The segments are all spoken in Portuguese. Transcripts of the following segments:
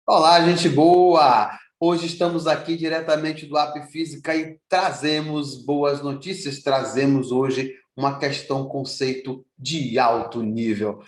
Olá, gente boa! Hoje estamos aqui diretamente do App Física e trazemos boas notícias. Trazemos hoje uma questão, conceito de alto nível.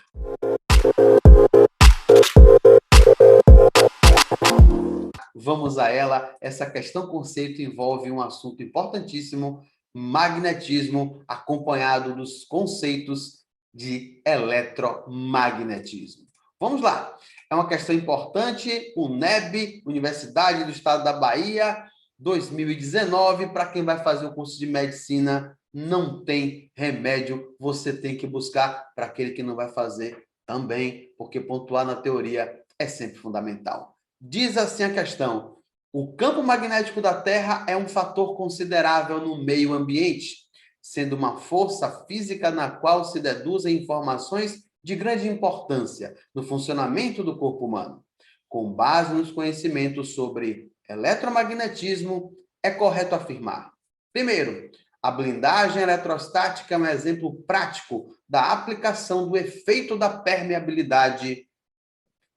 Vamos a ela. Essa questão, conceito envolve um assunto importantíssimo, magnetismo, acompanhado dos conceitos de eletromagnetismo. Vamos lá. É uma questão importante, UNEB, Universidade do Estado da Bahia, 2019, para quem vai fazer o curso de medicina, não tem remédio, você tem que buscar. Para aquele que não vai fazer também, porque pontuar na teoria é sempre fundamental. Diz assim a questão: o campo magnético da Terra é um fator considerável no meio ambiente, sendo uma força física na qual se deduzem informações de grande importância no funcionamento do corpo humano. Com base nos conhecimentos sobre eletromagnetismo, é correto afirmar: primeiro, a blindagem eletrostática é um exemplo prático da aplicação do efeito da permeabilidade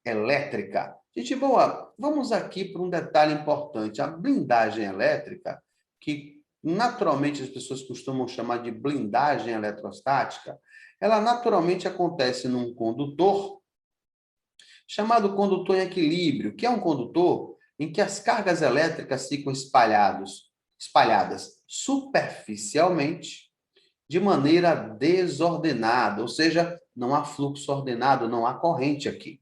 elétrica. Gente boa, vamos aqui para um detalhe importante. A blindagem elétrica, que naturalmente as pessoas costumam chamar de blindagem eletrostática, ela naturalmente acontece num condutor chamado condutor em equilíbrio, que é um condutor em que as cargas elétricas ficam espalhadas superficialmente de maneira desordenada, ou seja, não há fluxo ordenado, não há corrente aqui.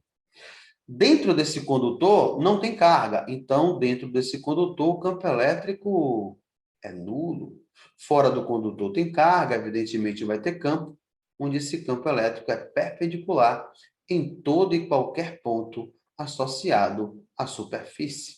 Dentro desse condutor não tem carga, então dentro desse condutor o campo elétrico é nulo. Fora do condutor tem carga, evidentemente vai ter campo, onde esse campo elétrico é perpendicular em todo e qualquer ponto associado à superfície.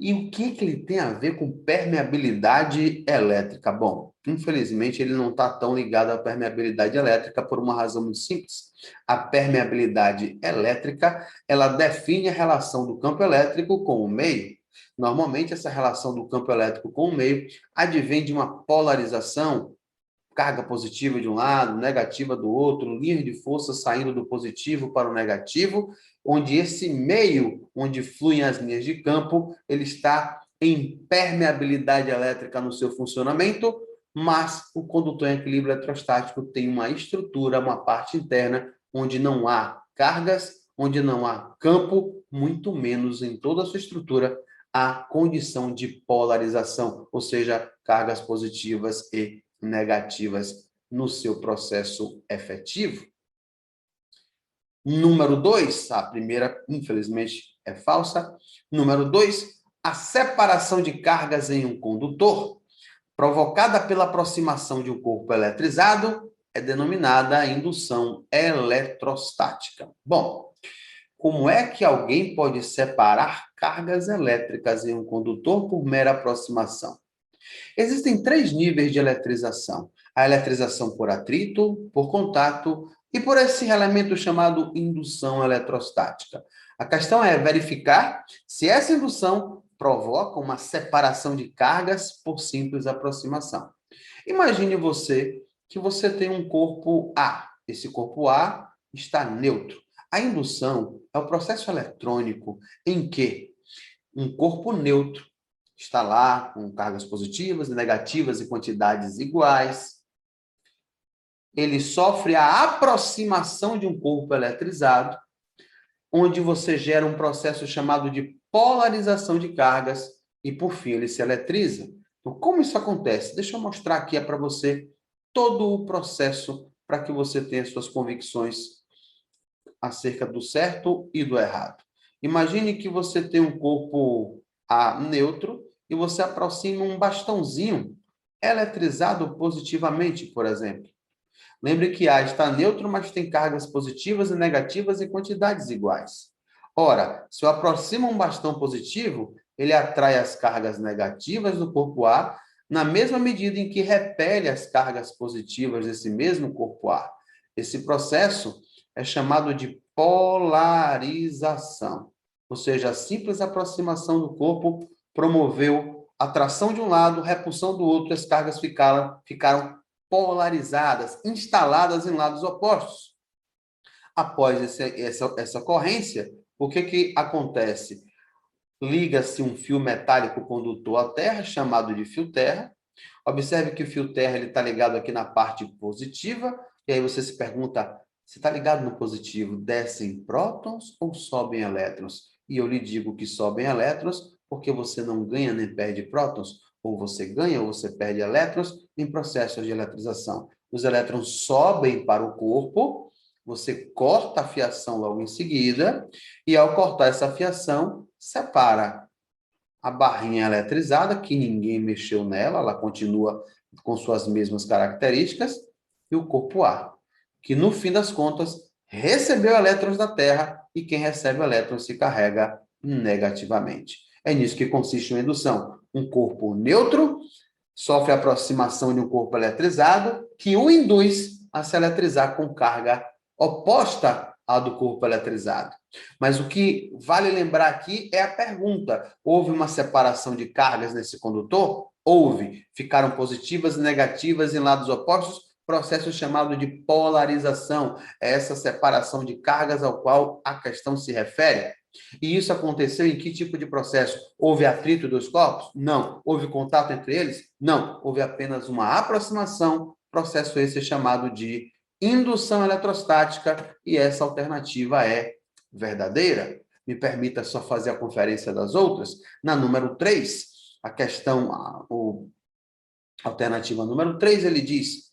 E o que ele tem a ver com permeabilidade elétrica? Bom, infelizmente ele não está tão ligado à permeabilidade elétrica por uma razão muito simples. A permeabilidade elétrica, ela define a relação do campo elétrico com o meio. Normalmente, essa relação do campo elétrico com o meio advém de uma polarização, carga positiva de um lado, negativa do outro, linhas de força saindo do positivo para o negativo, onde esse meio onde fluem as linhas de campo, ele está em permeabilidade elétrica no seu funcionamento, mas o condutor em equilíbrio eletrostático tem uma estrutura, uma parte interna, onde não há cargas, onde não há campo, muito menos em toda a sua estrutura há condição de polarização, ou seja, cargas positivas e negativas no seu processo efetivo. Número 2, a primeira, infelizmente, é falsa. Número 2, a separação de cargas em um condutor, provocada pela aproximação de um corpo eletrizado, é denominada indução eletrostática. Bom, como é que alguém pode separar cargas elétricas em um condutor por mera aproximação? Existem três níveis de eletrização: a eletrização por atrito, por contato e por esse elemento chamado indução eletrostática. A questão é verificar se essa indução provoca uma separação de cargas por simples aproximação. Imagine que você tem um corpo A. Esse corpo A está neutro. A indução é o processo eletrônico em que um corpo neutro está lá com cargas positivas e negativas em quantidades iguais. Ele sofre a aproximação de um corpo eletrizado, onde você gera um processo chamado de polarização de cargas e, por fim, ele se eletriza. Então, como isso acontece? Deixa eu mostrar aqui para você todo o processo para que você tenha suas convicções acerca do certo e do errado. Imagine que você tem um corpo A neutro e você aproxima um bastãozinho eletrizado positivamente, por exemplo. Lembre que A está neutro, mas tem cargas positivas e negativas em quantidades iguais. Ora, se eu aproximo um bastão positivo, ele atrai as cargas negativas do corpo A na mesma medida em que repele as cargas positivas desse mesmo corpo A. Esse processo é chamado de polarização, ou seja, a simples aproximação do corpo promoveu atração de um lado, repulsão do outro, e as cargas ficaram polarizadas, instaladas em lados opostos. Após essa ocorrência, O que acontece? Liga-se um fio metálico condutor à terra, chamado de fio terra. Observe que o fio terra está ligado aqui na parte positiva, e aí você se pergunta, se está ligado no positivo, descem prótons ou sobem elétrons? E eu lhe digo que sobem elétrons, porque você não ganha nem perde prótons, ou você ganha ou você perde elétrons em processos de eletrização. Os elétrons sobem para o corpo, você corta a fiação logo em seguida, e ao cortar essa fiação, separa a barrinha eletrizada, que ninguém mexeu nela, ela continua com suas mesmas características, e o corpo A, que no fim das contas recebeu elétrons da Terra, e quem recebe elétrons se carrega negativamente. É nisso que consiste uma indução. Um corpo neutro sofre a aproximação de um corpo eletrizado, que o induz a se eletrizar com carga oposta à do corpo eletrizado. Mas o que vale lembrar aqui é a pergunta: houve uma separação de cargas nesse condutor? Houve. Ficaram positivas e negativas em lados opostos, processo chamado de polarização. É essa separação de cargas ao qual a questão se refere. E isso aconteceu em que tipo de processo? Houve atrito dos corpos? Não. Houve contato entre eles? Não. Houve apenas uma aproximação, processo esse chamado de indução eletrostática, e essa alternativa é verdadeira. Me permita só fazer a conferência das outras. Na número 3, a questão, a alternativa número 3, ele diz: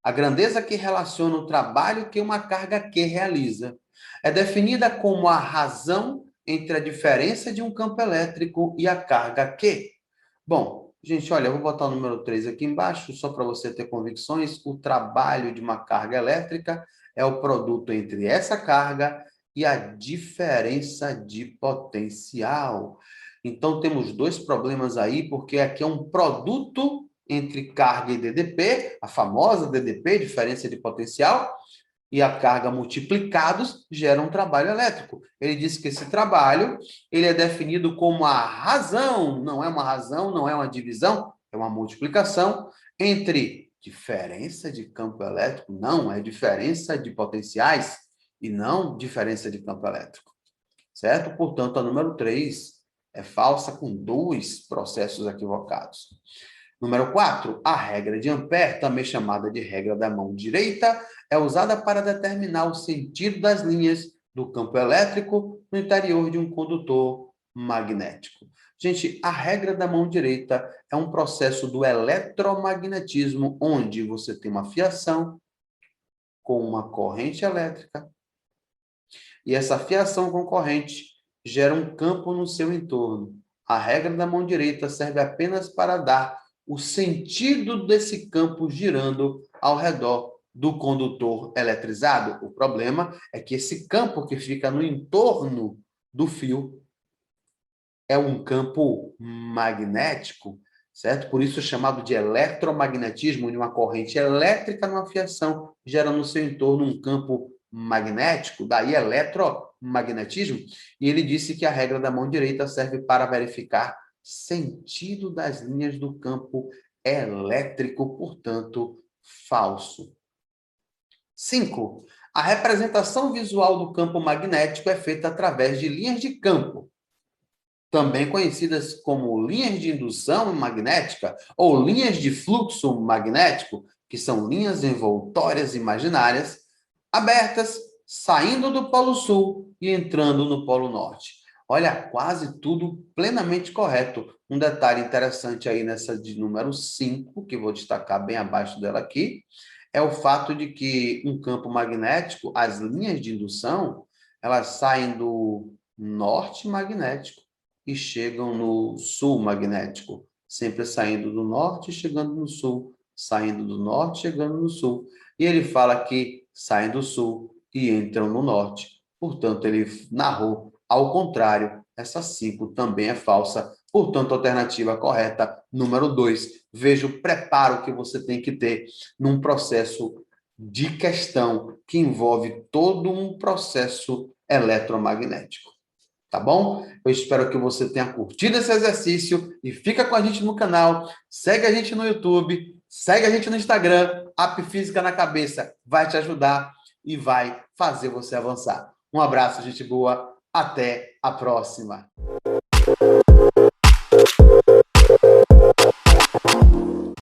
a grandeza que relaciona o trabalho que uma carga Q realiza é definida como a razão entre a diferença de um campo elétrico e a carga Q. Bom, gente, olha, eu vou botar o número 3 aqui embaixo, só para você ter convicções. O trabalho de uma carga elétrica é o produto entre essa carga e a diferença de potencial. Então, temos dois problemas aí, porque aqui é um produto entre carga e DDP, a famosa DDP, diferença de potencial, e a carga multiplicados gera um trabalho elétrico. Ele disse que esse trabalho ele é definido como a razão, não é uma razão, não é uma divisão, é uma multiplicação entre diferença de campo elétrico, não, é diferença de potenciais e não diferença de campo elétrico. Certo? Portanto, a número 3 é falsa com dois processos equivocados. Número 4, a regra de Ampère, também chamada de regra da mão direita, é usada para determinar o sentido das linhas do campo elétrico no interior de um condutor magnético. Gente, a regra da mão direita é um processo do eletromagnetismo, onde você tem uma fiação com uma corrente elétrica, e essa fiação com corrente gera um campo no seu entorno. A regra da mão direita serve apenas para dar o sentido desse campo girando ao redor do condutor eletrizado. O problema é que esse campo que fica no entorno do fio é um campo magnético, certo? Por isso é chamado de eletromagnetismo, de uma corrente elétrica numa fiação gera no seu entorno um campo magnético, daí eletromagnetismo. E ele disse que a regra da mão direita serve para verificar sentido das linhas do campo elétrico, portanto, falso. 5. A representação visual do campo magnético é feita através de linhas de campo, também conhecidas como linhas de indução magnética ou linhas de fluxo magnético, que são linhas envoltórias imaginárias, abertas, saindo do Polo Sul e entrando no Polo Norte. Olha, quase tudo plenamente correto. Um detalhe interessante aí nessa de número 5, que vou destacar bem abaixo dela aqui, é o fato de que um campo magnético, as linhas de indução, elas saem do norte magnético e chegam no sul magnético, sempre saindo do norte e chegando no sul, saindo do norte e chegando no sul. E ele fala que saem do sul e entram no norte. Portanto, ele narrou ao contrário. Essa 5 também é falsa. Portanto, alternativa correta, número 2. Veja o preparo que você tem que ter num processo de questão que envolve todo um processo eletromagnético. Tá bom? Eu espero que você tenha curtido esse exercício e fica com a gente no canal, segue a gente no YouTube, segue a gente no Instagram, App Física na Cabeça vai te ajudar e vai fazer você avançar. Um abraço, gente boa. Até a próxima!